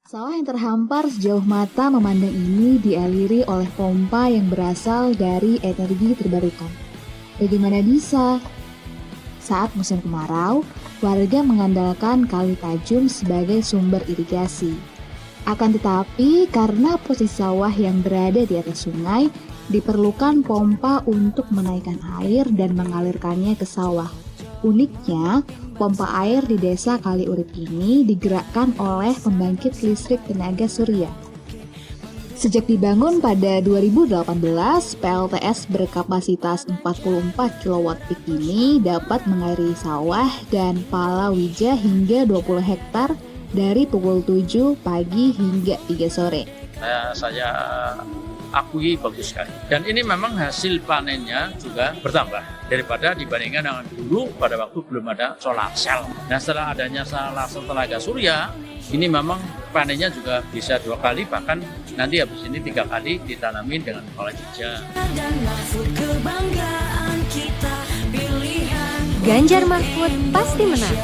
Sawah yang terhampar sejauh mata memandang ini dialiri oleh pompa yang berasal dari energi terbarukan. Bagaimana bisa? Saat musim kemarau, warga mengandalkan Kali Tajum sebagai sumber irigasi. Akan tetapi, karena posisi sawah yang berada di atas sungai, diperlukan pompa untuk menaikkan air dan mengalirkannya ke sawah. Uniknya, pompa air di desa Kaliurip ini digerakkan oleh pembangkit listrik tenaga surya. Sejak dibangun pada 2018, PLTS berkapasitas 44 kW peak ini dapat mengairi sawah dan palawija hingga 20 hektar dari pukul 7 pagi hingga 3 sore. Saya akui bagus sekali. Dan ini memang hasil panennya juga bertambah daripada dibandingkan dengan dulu pada waktu belum ada solar cell. Nah, setelah adanya solar cell tenaga surya, ini memang panennya juga bisa 2 kali, bahkan nanti habis ini 3 kali ditanamin dengan palawija. Ganjar Mahfud pasti menang.